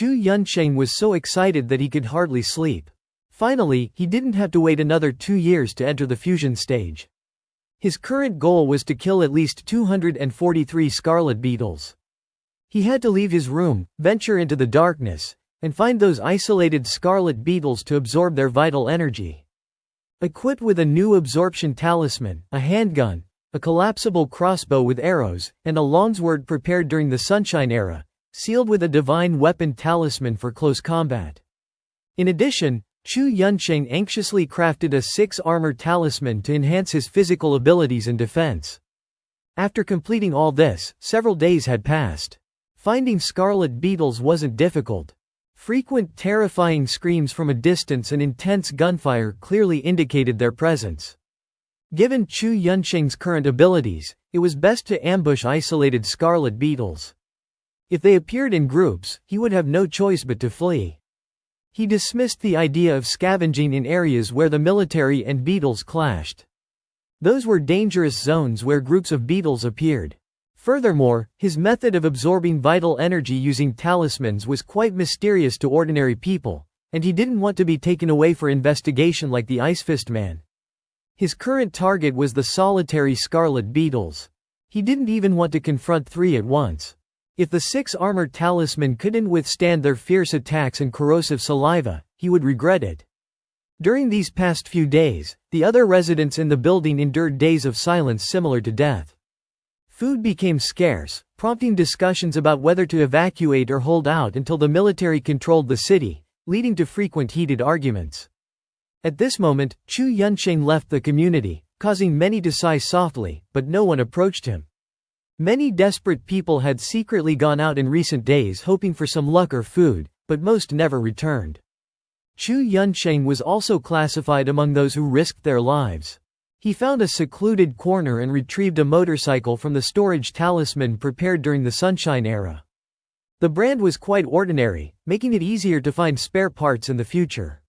Ch.10 was so excited that he could hardly sleep. Finally, he didn't have to wait another 2 years to enter the fusion stage. His current goal was to kill at least 243 scarlet beetles. He had to leave his room, venture into the darkness, and find those isolated scarlet beetles to absorb their vital energy. Equipped with a new absorption talisman, a handgun, a collapsible crossbow with arrows, and a longsword prepared during the Sunshine Era, sealed with a divine weapon talisman for close combat. In addition, Ch.10 anxiously crafted a 6 armor talisman to enhance his physical abilities and defense. After completing all this, several days had passed. Finding scarlet beetles wasn't difficult. Frequent terrifying screams from a distance and intense gunfire clearly indicated their presence. Given Ch.10's current abilities, it was best to ambush isolated scarlet beetles. If they appeared in groups, he would have no choice but to flee. He dismissed the idea of scavenging in areas where the military and beetles clashed. Those were dangerous zones where groups of beetles appeared. Furthermore, his method of absorbing vital energy using talismans was quite mysterious to ordinary people, and he didn't want to be taken away for investigation like the Ice Fist Man. His current target was the solitary scarlet beetles. He didn't even want to confront 3 at once. If the 6 armor talisman couldn't withstand their fierce attacks and corrosive saliva, he would regret it. During these past few days, the other residents in the building endured days of silence similar to death. Food became scarce, prompting discussions about whether to evacuate or hold out until the military controlled the city, leading to frequent heated arguments. At this moment, Ch.10 left the community, causing many to sigh softly, but no one approached him. Many desperate people had secretly gone out in recent days hoping for some luck or food, but most never returned. Ch.10 was also classified among those who risked their lives. He found a secluded corner and retrieved a motorcycle from the storage talisman prepared during the Sunshine Era. The brand was quite ordinary, making it easier to find spare parts in the future.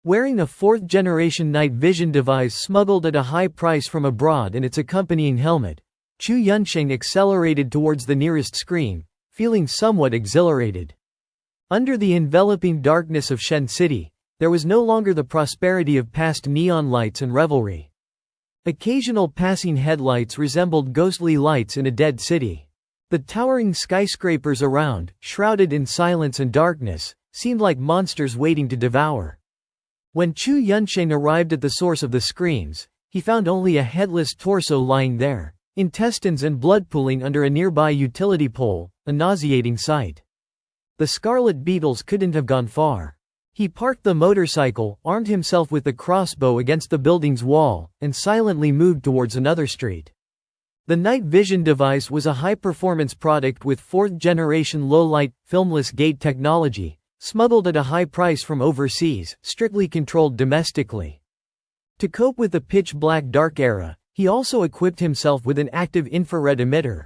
Wearing a 4th-generation night vision device smuggled at a high price from abroad and its accompanying helmet, Ch.10 accelerated towards the nearest screen, feeling somewhat exhilarated. Under the enveloping darkness of Shen City, there was no longer the prosperity of past neon lights and revelry. Occasional passing headlights resembled ghostly lights in a dead city. The towering skyscrapers around, shrouded in silence and darkness, seemed like monsters waiting to devour. When Ch.10 arrived at the source of the screams, he found only a headless torso lying there, intestines and blood pooling under a nearby utility pole, a nauseating sight. The scarlet beetles couldn't have gone far. He parked the motorcycle, armed himself with the crossbow against the building's wall, and silently moved towards another street. The night vision device was a high-performance product with 4th-generation low-light, filmless gate technology, smuggled at a high price from overseas, strictly controlled domestically. To cope with the pitch-black dark era, he also equipped himself with an active infrared emitter.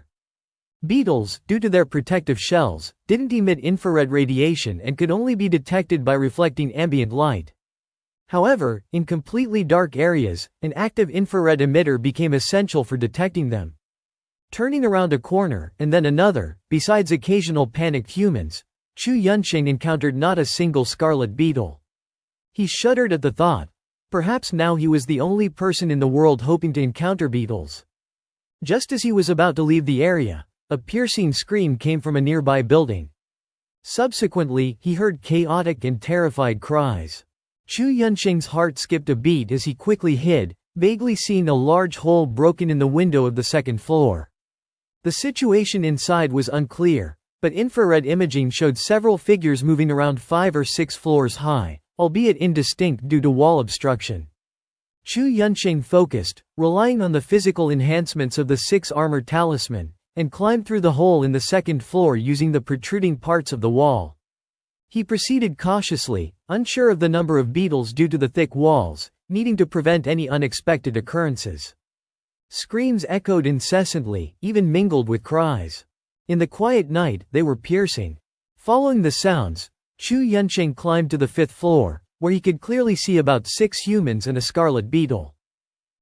Beetles, due to their protective shells, didn't emit infrared radiation and could only be detected by reflecting ambient light. However, in completely dark areas, an active infrared emitter became essential for detecting them. Turning around a corner, and then another, besides occasional panicked humans, Ch.10 encountered not a single scarlet beetle. He shuddered at the thought. Perhaps now he was the only person in the world hoping to encounter beetles. Just as he was about to leave the area, a piercing scream came from a nearby building. Subsequently, he heard chaotic and terrified cries. Ch.10's heart skipped a beat as he quickly hid, vaguely seeing a large hole broken in the window of the 2nd floor. The situation inside was unclear, but infrared imaging showed several figures moving around 5 or 6 floors high, albeit indistinct due to wall obstruction. Ch.10 focused, relying on the physical enhancements of the 6 armor talisman, and climbed through the hole in the 2nd floor using the protruding parts of the wall. He proceeded cautiously, unsure of the number of beetles due to the thick walls, needing to prevent any unexpected occurrences. Screams echoed incessantly, even mingled with cries. In the quiet night, they were piercing. Following the sounds, Ch.10 climbed to the 5th floor, where he could clearly see about 6 humans and a scarlet beetle.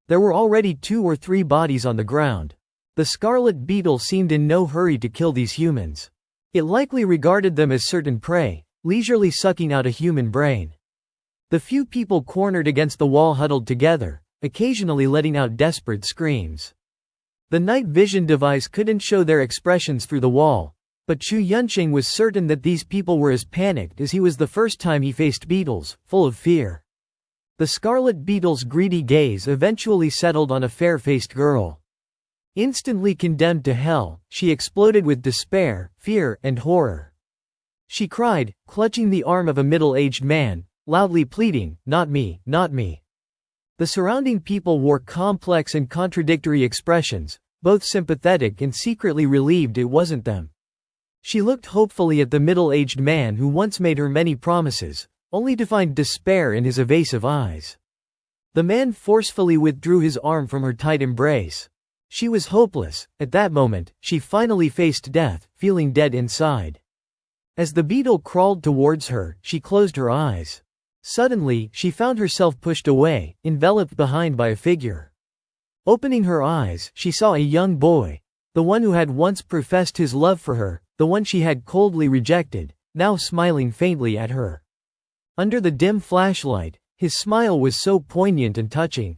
There were already 2 or 3 bodies on the ground. The scarlet beetle seemed in no hurry to kill these humans. It likely regarded them as certain prey, leisurely sucking out a human brain. The few people cornered against the wall huddled together, occasionally letting out desperate screams. The night vision device couldn't show their expressions through the wall, but Chu Yunqing was certain that these people were as panicked as he was the first time he faced beetles, full of fear. The scarlet beetle's greedy gaze eventually settled on a fair-faced girl. Instantly condemned to hell, she exploded with despair, fear, and horror. She cried, clutching the arm of a middle-aged man, loudly pleading, "Not me, not me." The surrounding people wore complex and contradictory expressions, both sympathetic and secretly relieved it wasn't them. She looked hopefully at the middle-aged man who once made her many promises, only to find despair in his evasive eyes. The man forcefully withdrew his arm from her tight embrace. She was hopeless. At that moment, she finally faced death, feeling dead inside. As the beetle crawled towards her, she closed her eyes. Suddenly, she found herself pushed away, enveloped behind by a figure. Opening her eyes, she saw a young boy, the one who had once professed his love for her, the one she had coldly rejected, now smiling faintly at her. Under the dim flashlight, his smile was so poignant and touching.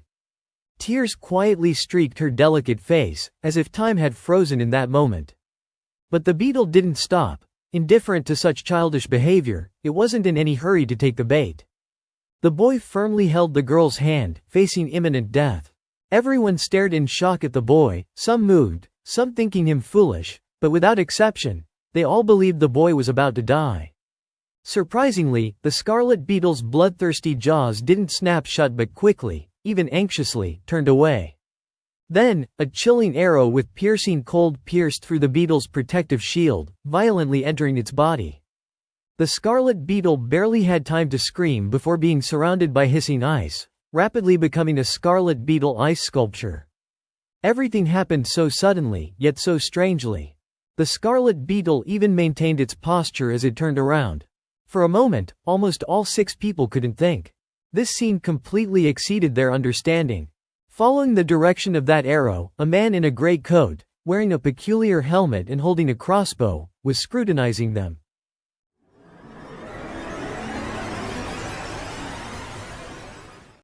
Tears quietly streaked her delicate face, as if time had frozen in that moment. But the beetle didn't stop. Indifferent to such childish behavior, it wasn't in any hurry to take the bait. The boy firmly held the girl's hand, facing imminent death. Everyone stared in shock at the boy, some moved, some thinking him foolish, but without exception, they all believed the boy was about to die. Surprisingly, the scarlet beetle's bloodthirsty jaws didn't snap shut but quickly, even anxiously, turned away. Then, a chilling arrow with piercing cold pierced through the beetle's protective shield, violently entering its body. The scarlet beetle barely had time to scream before being surrounded by hissing ice, rapidly becoming a scarlet beetle ice sculpture. Everything happened so suddenly, yet so strangely. The scarlet beetle even maintained its posture as it turned around. For a moment, almost all 6 people couldn't think. This scene completely exceeded their understanding. Following the direction of that arrow, a man in a gray coat, wearing a peculiar helmet and holding a crossbow, was scrutinizing them.